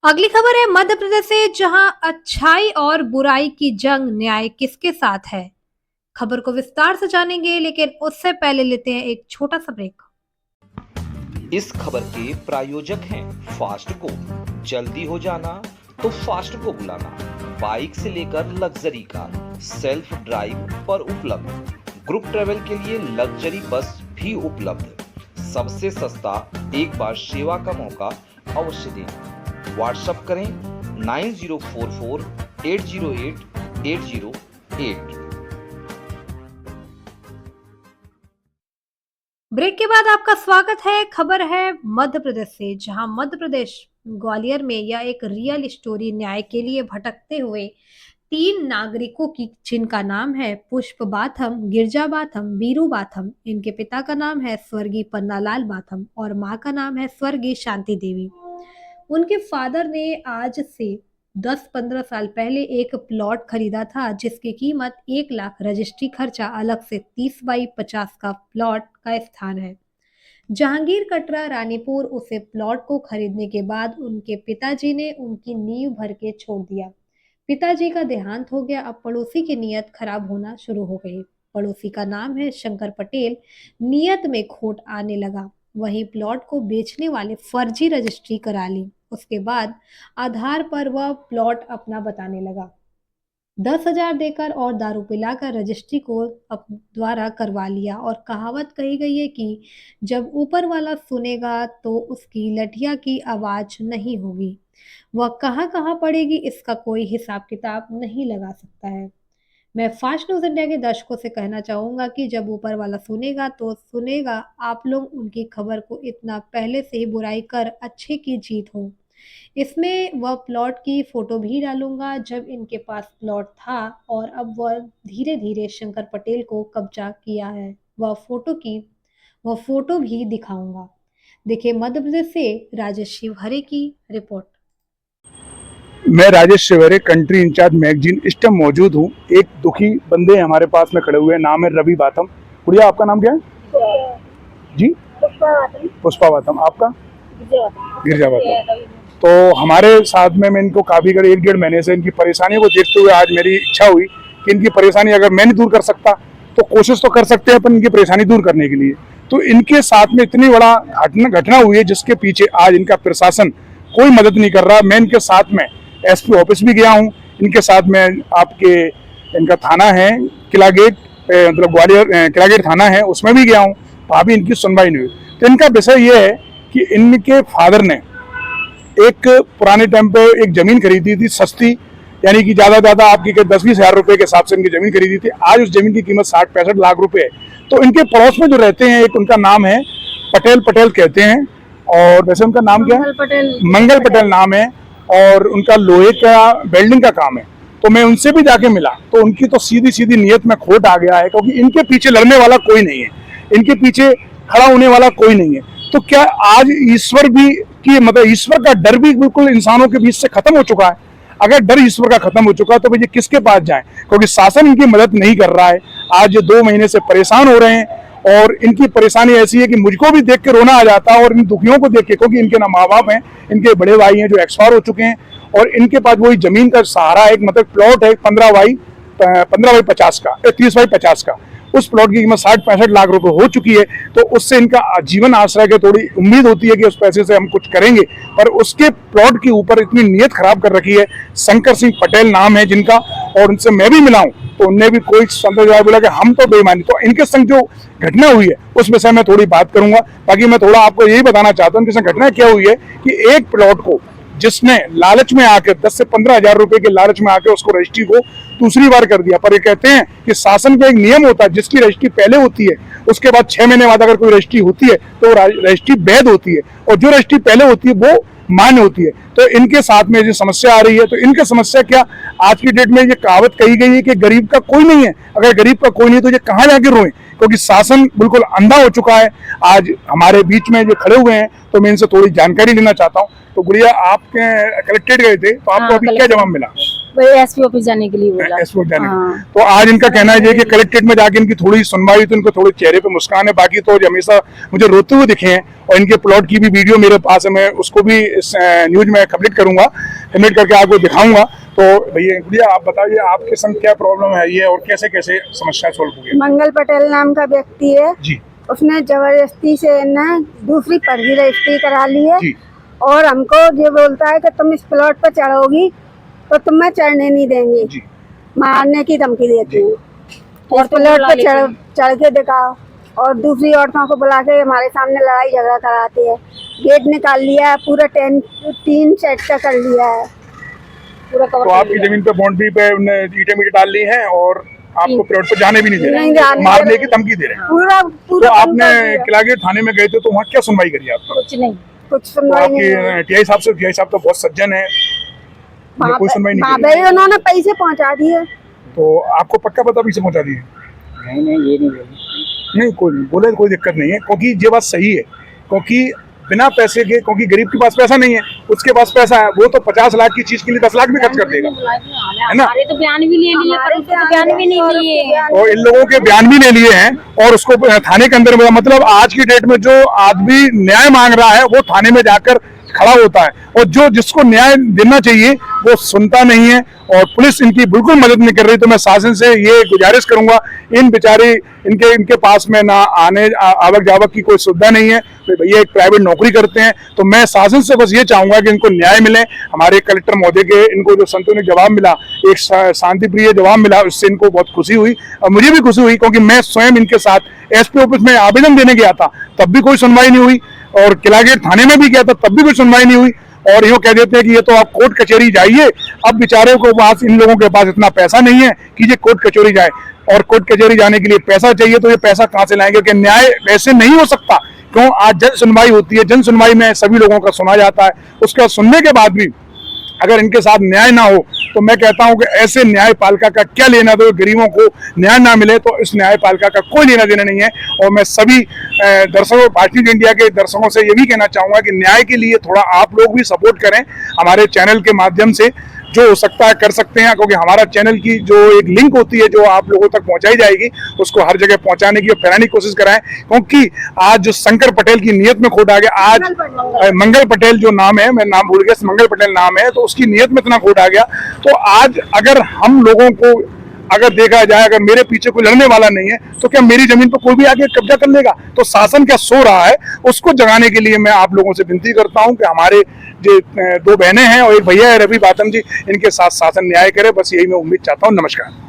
अगली खबर है मध्य प्रदेश से, जहां अच्छाई और बुराई की जंग न्याय किसके साथ है। खबर को विस्तार से जानेंगे, लेकिन उससे पहले लेते हैं एक छोटा सा ब्रेक। इस खबर के प्रायोजक हैं फास्ट को। जल्दी हो जाना तो फास्ट को बुलाना। बाइक से लेकर लग्जरी कार सेल्फ ड्राइव पर उपलब्ध। ग्रुप ट्रेवल के लिए लग्जरी बस भी उपलब्ध। सबसे सस्ता एक बार सेवा का मौका अवश्य दें। व्हाट्सएप करें 9044808808। ब्रेक के बाद आपका स्वागत है। खबर है मध्य प्रदेश से, जहां मध्य प्रदेश ग्वालियर में यह एक रियल स्टोरी न्याय के लिए भटकते हुए तीन नागरिकों की, जिनका नाम है पुष्प बाथम, गिरजा बाथम, वीरू बाथम। इनके पिता का नाम है स्वर्गीय पन्नालाल बाथम और माँ का नाम है स्वर्गीय शांति देवी। उनके फादर ने आज से 10-15 साल पहले एक प्लॉट खरीदा था, जिसकी कीमत 1 लाख, रजिस्ट्री खर्चा अलग से 30 बाई 50 का प्लॉट का स्थान है। जहांगीर कटरा रानीपुर उसे प्लॉट को खरीदने के बाद उनके पिताजी ने उनकी नींव भर के छोड़ दिया। पिताजी का देहांत हो गया। अब पड़ोसी की नीयत खराब होना शुरू हो गई। पड़ोसी का नाम है शंकर पटेल। नीयत में खोट आने लगा। वहीं प्लॉट को बेचने वाले फर्जी रजिस्ट्री करा ली। उसके बाद आधार पर वह प्लॉट अपना बताने लगा। 10,000 देकर और दारू पिलाकर रजिस्ट्री को द्वारा करवा लिया। और कहावत कही गई है कि जब ऊपर वाला सुनेगा तो उसकी लठिया की आवाज नहीं होगी। वह कहाँ कहाँ पड़ेगी, इसका कोई हिसाब किताब नहीं लगा सकता है। मैं फास्ट न्यूज इंडिया के दर्शकों से कहना चाहूंगा कि जब ऊपर वाला सुनेगा तो सुनेगा। आप लोग उनकी खबर को इतना पहले से ही बुराई कर अच्छे की जीत हो। इसमें वह प्लॉट की फोटो भी डालूंगा जब इनके पास प्लॉट था, और अब वह धीरे धीरे शंकर पटेल को कब्जा किया है। वह फोटो भी दिखाऊंगा। देखिए, मध्य प्रदेश से राजेश शिवहरे की रिपोर्ट। मैं Rajesh Shivhare, country incharge magazine, इस टाइम मौजूद हूँ। एक दुखी बंदे हमारे पास में खड़े हुए हैं। नाम है रवि बाथम। गुड़िया, आपका नाम क्या है? जी, पुष्पा बाथम। आपका? गिरजा बाथम। तो हमारे साथ में मैं इनको काफी कर 1-1.5 महीने से इनकी परेशानियों को देखते हुए आज मेरी इच्छा हुई कि इनकी परेशानी अगर मैं नहीं दूर कर सकता तो कोशिश तो कर सकते हैं अपन इनकी परेशानी दूर करने के लिए। तो इनके साथ में इतनी बड़ा घटना हुई है जिसके पीछे आज इनका प्रशासन कोई मदद नहीं कर रहा। मैं इनके साथ में एसपी ऑफिस भी गया हूँ। इनके साथ में आपके इनका थाना है किलागेट, मतलब ग्वालियर किलागेट थाना है, उसमें भी गया हूँ। वहाँ भी इनकी सुनवाई नहीं हुई। तो इनका विषय ये है कि इनके फादर ने एक पुराने टाइम पे एक जमीन खरीदी थी सस्ती, यानी कि ज्यादा आपकी 10-20 हजार रुपए के हिसाब से इनकी जमीन खरीदी थी। आज उस जमीन की कीमत 60-65 लाख रुपए है। तो इनके पड़ोस में जो रहते हैं, एक उनका नाम है पटेल कहते हैं, और वैसे उनका नाम क्या है? मंगल पटेल नाम है, और उनका लोहे का वेल्डिंग का काम है। तो मैं उनसे भी जाके मिला तो उनकी तो सीधी नीयत में खोट आ गया है, क्योंकि इनके पीछे लड़ने वाला कोई नहीं है, इनके पीछे खड़ा होने वाला कोई नहीं है। तो क्या आज ईश्वर भी कि मतलब ईश्वर का डर भी बिल्कुल इंसानों के बीच से खत्म हो चुका है? अगर डर ईश्वर का खत्म हो चुका है तो भैया किसके पास जाएं, क्योंकि शासन इनकी मदद नहीं कर रहा है। आज ये 2 महीने से परेशान हो रहे हैं, और इनकी परेशानी ऐसी है कि मुझको भी देख के रोना आ जाता है, और इन दुखियों को देख के, क्योंकि इनके ना माँ बाप हैं, इनके बड़े भाई हैं जो एक्सपायर हो चुके हैं, और इनके पास वही जमीन का सहारा एक मतलब प्लॉट है 15 बाई 50 का, 30 बाई 50 का। उस प्लॉट की कीमत 60-65 लाख रुपए हो चुकी है। तो उससे इनका जीवन आश्रय की थोड़ी उम्मीद होती है कि उस पैसे से हम कुछ करेंगे, पर उसके प्लॉट के ऊपर इतनी नीयत खराब कर रखी है। शंकर सिंह पटेल नाम है जिनका, और उनसे मैं भी मिला हूं तो उनने भी कोई जवाब बोला कि हम तो बेईमानी। तो इनके संग जो घटना हुई है उस विषय में थोड़ी बात करूंगा। बाकी मैं थोड़ा आपको यही बताना चाहता हूँ इनके संग घटना क्या हुई है कि एक प्लॉट को जिसने लालच में आकर 10 से 15 हजार रुपए के लालच में आकर उसको रजिस्ट्री को दूसरी बार कर दिया। पर ये कहते हैं कि शासन का एक नियम होता है, जिसकी रजिस्ट्री पहले होती है उसके बाद 6 महीने बाद अगर कोई रजिस्ट्री होती है तो रजिस्ट्री वैध होती है, और जो रजिस्ट्री पहले होती है वो मान्य होती है। तो इनके साथ में जो समस्या आ रही है, तो इनके समस्या क्या, आज की डेट में ये कहावत कही गई है कि गरीब का कोई नहीं है। अगर गरीब का कोई नहीं तो ये कहाँ जाके रोए, क्योंकि शासन बिल्कुल अंधा हो चुका है। आज हमारे बीच में जो खड़े हुए हैं तो मैं इनसे थोड़ी जानकारी लेना चाहता हूँ। तो गुड़िया, आप कलेक्टेड गए थे तो आपको अभी क्या जवाब मिला? वही एसपी ऑफिस जाने के लिए बोला। एसपी जाने हाँ। तो आज इनका कहना है ये कि कलेक्ट्रेट में जाके इनकी थोड़ी सुनवाई, तो इनको थोड़े चेहरे पे मुस्कान है, बाकी तो हमेशा मुझे रोते हुए दिखे हैं। और इनके प्लॉट की भी वीडियो मेरे पास है, मैं उसको भी इस न्यूज में कम्प्लीट करूंगा, सबमिट करके आपको दिखाऊंगा। तो भैया आप बताइए आपके संग क्या प्रॉब्लम है ये और कैसे कैसे समस्या सोल्व हुई? मंगल पटेल नाम का व्यक्ति है जी, उसने जबरदस्ती से न दूसरी फर्जी रजिस्ट्री करा ली है जी, और हमको ये बोलता है कि तुम इस प्लॉट पर चढ़ोगी तो तुम्हें चढ़ने नहीं देंगे, जी, मारने की धमकी देती है। और इस प्लॉट पर चढ़ के दिखाओ, और दूसरी औरतों को बुला के हमारे सामने लड़ाई झगड़ा कराते हैं। गेट निकाल लिया है, पूरा 3 सेट का कर लिया है पूरा तो कवर। आपकी जमीन पे बाउंड्री पे ईटे मीटे डाल ली है और आपको प्लॉट पे जाने भी नहीं दे नहीं रहे, जाने मारने दे की रहे। धमकी दे रहे हैं। पूरा तो पूरा बंद आपने कर दिया। किलागेट थाने में गए थे तो वहाँ क्या सुनवाई करी आपने? कुछ नहीं। कुछ तो सुनवाई नहीं हुई। आपकी टीआई साहब तो बहुत सज्जन है, वहाँ कोई सुनवाई वहाँ नहीं पे ही उन्होंने पैसे पहुँचा दिए। तो आपको पक्का पता पीछे पहुंचा दिए? नहीं ये नहीं बोली। नहीं, कोई नहीं बोले, कोई दिक्कत नहीं है, क्योंकि ये बात सही है। क्योंकि बिना पैसे के, क्योंकि गरीब के पास पैसा नहीं है, उसके पास पैसा है, वो तो 50 लाख की चीज के लिए 10 लाख भी खर्च कर देगा, है ना? हमारे तो बयान भी ले लिए, पर उसके तो बयान भी नहीं लिए। और इन लोगों के बयान भी ले लिए हैं और उसको थाने के अंदर, मतलब आज की डेट में जो आदमी न्याय मांग रहा है वो थाने में जाकर खड़ा होता है, और जो जिसको न्याय देना चाहिए वो सुनता नहीं है, और पुलिस इनकी बिल्कुल मदद नहीं कर रही। तो मैं शासन से ये गुजारिश करूंगा, इन बेचारे इनके पास में ना आने आवक जावक की कोई सुविधा नहीं है, तो भैया एक प्राइवेट नौकरी करते हैं। तो मैं शासन से बस ये चाहूंगा कि इनको न्याय मिले। हमारे कलेक्टर महोदय के इनको जो संतुलित जवाब मिला, एक शांतिप्रिय जवाब मिला, उससे इनको बहुत खुशी हुई और मुझे भी खुशी हुई, क्योंकि मैं स्वयं इनके साथ एसपी ऑफिस में आवेदन देने गया था, तब भी कोई सुनवाई नहीं हुई, और किलागेट थाने में भी गया था, तब भी कोई सुनवाई नहीं हुई। और यूँ कह देते हैं कि ये तो आप कोर्ट कचहरी जाइए। अब बेचारे को पास, इन लोगों के पास इतना पैसा नहीं है कि ये कोर्ट कचहरी जाए, और कोर्ट कचहरी जाने के लिए पैसा चाहिए, तो ये पैसा कहाँ से लाएंगे? कि न्याय वैसे नहीं हो सकता। क्यों? आज जन सुनवाई होती है, जन सुनवाई में सभी लोगों का सुना जाता है, उसका सुनने के बाद भी अगर इनके साथ न्याय ना हो, तो मैं कहता हूं कि ऐसे न्यायपालिका का क्या लेना दो, गरीबों को न्याय ना मिले तो इस न्यायपालिका का कोई लेना देना नहीं है। और मैं सभी दर्शकों, भारतीय इंडिया के दर्शकों से ये भी कहना चाहूंगा कि न्याय के लिए थोड़ा आप लोग भी सपोर्ट करें, हमारे चैनल के माध्यम से जो हो सकता है कर सकते हैं, क्योंकि हमारा चैनल की जो एक लिंक होती है जो आप लोगों तक पहुंचाई जाएगी, उसको हर जगह पहुंचाने की और फैलाने की कोशिश कराएं। क्योंकि आज जो शंकर पटेल की नीयत में खोट आ गया, आज मंगल पटेल जो नाम है, मैं नाम भूल गया, मंगल पटेल नाम है, तो उसकी नीयत में इतना खोट आ गया। तो आज अगर हम लोगों को अगर देखा जाए, अगर मेरे पीछे कोई लड़ने वाला नहीं है, तो क्या मेरी जमीन पर कोई भी आके कब्जा कर लेगा? तो शासन क्या सो रहा है, उसको जगाने के लिए मैं आप लोगों से विनती करता हूं कि हमारे जो 2 बहनें हैं और एक भैया है रवि बातम जी, इनके साथ शासन न्याय करे, बस यही मैं उम्मीद चाहता हूं। नमस्कार।